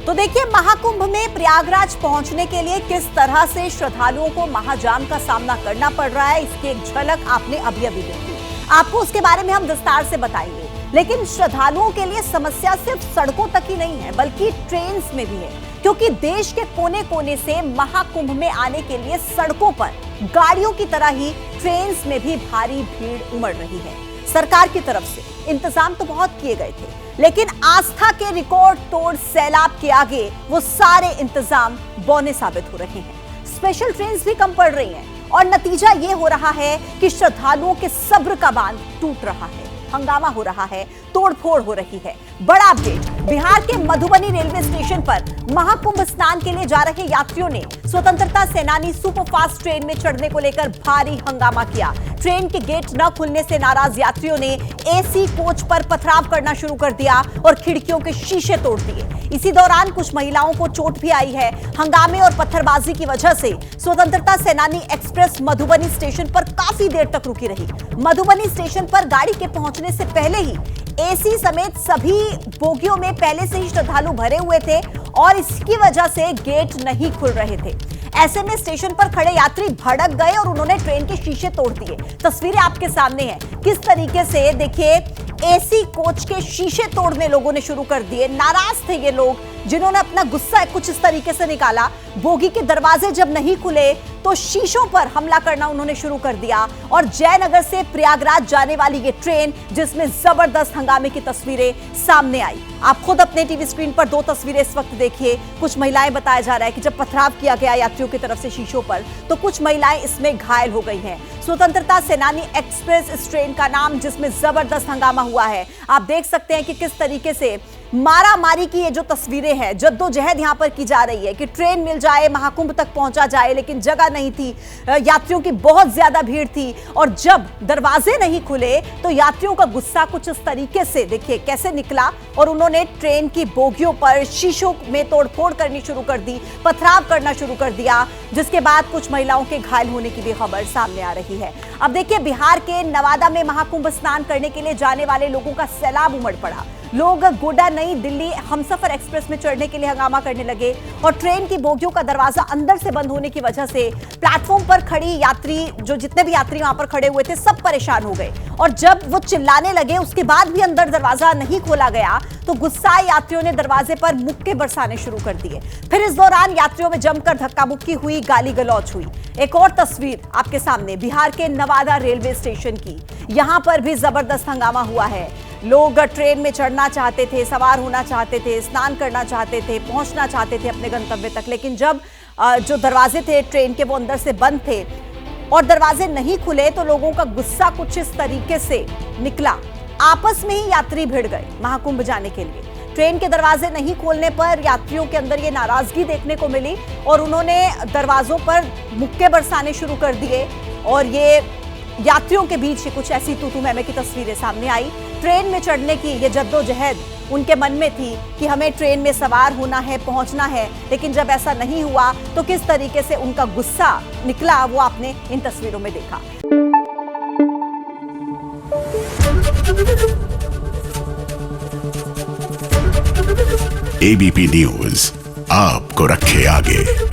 तो देखिए, महाकुंभ में प्रयागराज पहुंचने के लिए किस तरह से श्रद्धालुओं को महाजाम का सामना करना पड़ रहा है, इसकी एक झलक आपने अभी देखी। आपको उसके बारे में हम विस्तार से बताएंगे। लेकिन श्रद्धालुओं के लिए समस्या सिर्फ सड़कों तक ही नहीं है, बल्कि ट्रेन में भी है, क्योंकि देश के कोने कोने से महाकुंभ में आने के लिए सड़कों पर गाड़ियों की तरह ही ट्रेन में भी भारी भीड़ उमड़ रही है। सरकार की तरफ से इंतजाम तो बहुत किए गए थे, लेकिन आस्था के रिकॉर्ड तोड़ सैलाब के आगे वो सारे इंतजाम बौने साबित हो रहे हैं। स्पेशल ट्रेन भी कम पड़ रही हैं और नतीजा ये हो रहा है कि श्रद्धालुओं के सब्र का बांध टूट रहा है, हंगामा हो रहा है, तोड़फोड़ हो रही है। बड़ा अपडेट, बिहार के मधुबनी रेलवे स्टेशन पर महाकुंभ स्नान के लिए जा रहे यात्रियों ने स्वतंत्रता सेनानी सुपरफास्ट ट्रेन में चढ़ने को लेकर भारी हंगामा किया। ट्रेन के गेट न खुलने से नाराज यात्रियों ने एसी कोच पर पथराव करना शुरू कर दिया और खिड़कियों के शीशे तोड़ दिए। इसी दौरान कुछ महिलाओं को चोट भी आई है। हंगामे और पत्थरबाजी की वजह से स्वतंत्रता सेनानी एक्सप्रेस मधुबनी स्टेशन पर काफी देर तक रुकी रही। मधुबनी स्टेशन पर गाड़ी के पहुंचने से पहले ही एसी समेत सभी बोगियों में पहले से ही श्रद्धालु भरे हुए थे और इसकी वजह से गेट नहीं खुल रहे थे। ऐसे में स्टेशन पर खड़े यात्री भड़क गए और उन्होंने ट्रेन के शीशे तोड़ दिए। तस्वीरें आपके सामने हैं, किस तरीके से देखिए एसी कोच के शीशे तोड़ने लोगों ने शुरू कर दिए। नाराज थे ये लोग, जिन्होंने अपना गुस्सा कुछ इस तरीके से निकाला। बोगी के दरवाजे जब नहीं खुले तो शीशों पर हमला करना उन्होंने शुरू कर दिया। और जयनगर से प्रयागराज जाने वाली ये ट्रेन, जिसमें जबरदस्त हंगामे की तस्वीरें सामने आई। आप खुद अपने टीवी स्क्रीन पर दो तस्वीरें इस वक्त देखिए। कुछ महिलाएं, बताया जा रहा है कि जब पथराव किया गया यात्रियों की तरफ से शीशों पर, तो कुछ महिलाएं इसमें घायल हो गई हैं। स्वतंत्रता सेनानी एक्सप्रेस इस ट्रेन का नाम, जिसमें जबरदस्त हंगामा हुआ है। आप देख सकते हैं कि किस तरीके से मारा मारी की ये जो तस्वीरें हैं, जद्दोजहद यहां पर की जा रही है कि ट्रेन मिल जाए, महाकुंभ तक पहुंचा जाए, लेकिन जगह नहीं थी। यात्रियों की बहुत ज्यादा भीड़ थी और जब दरवाजे नहीं खुले तो यात्रियों का गुस्सा कुछ इस तरीके से देखिए कैसे निकला और उन्होंने ट्रेन की बोगियों पर शीशों में तोड़फोड़ करनी शुरू कर दी, पथराव करना शुरू कर दिया, जिसके बाद कुछ महिलाओं के घायल होने की भी खबर सामने आ रही है। अब देखिए, बिहार के नवादा में महाकुंभ स्नान करने के लिए जाने वाले लोगों का सैलाब उमड़ पड़ा। लोग गोड्डा नई दिल्ली हमसफर एक्सप्रेस में चढ़ने के लिए हंगामा करने लगे और ट्रेन की बोगियों का दरवाजा अंदर से बंद होने की वजह से प्लेटफॉर्म पर खड़ी यात्री, जो जितने भी यात्री वहां पर खड़े हुए थे, सब परेशान हो गए। और जब वो चिल्लाने लगे, उसके बाद भी अंदर दरवाजा नहीं खोला गया तो गुस्साए यात्रियों ने दरवाजे पर मुक्के बरसाने शुरू कर दिए। फिर इस दौरान यात्रियों में जमकर धक्का मुक्की हुई, गाली गलौज हुई। एक और तस्वीर आपके सामने बिहार के नवादा रेलवे स्टेशन की। यहां पर भी जबरदस्त हंगामा हुआ है। लोग ट्रेन में चढ़ना चाहते थे, सवार होना चाहते थे, स्नान करना चाहते थे, पहुंचना चाहते थे अपने गंतव्य तक, लेकिन जब जो दरवाजे थे ट्रेन के वो अंदर से बंद थे और दरवाजे नहीं खुले तो लोगों का गुस्सा कुछ इस तरीके से निकला। आपस में ही यात्री भिड़ गए महाकुंभ जाने के लिए। ट्रेन के दरवाजे नहीं खोलने पर यात्रियों के अंदर ये नाराजगी देखने को मिली और उन्होंने दरवाजों पर मुक्के बरसाने शुरू कर दिए और ये यात्रियों के बीच कुछ ऐसी तू मैं की तस्वीरें सामने आई। ट्रेन में चढ़ने की ये जद्दोजहद उनके मन में थी कि हमें ट्रेन में सवार होना है, पहुंचना है, लेकिन जब ऐसा नहीं हुआ तो किस तरीके से उनका गुस्सा निकला, वो आपने इन तस्वीरों में देखा। एबीपी न्यूज आपको रखे आगे।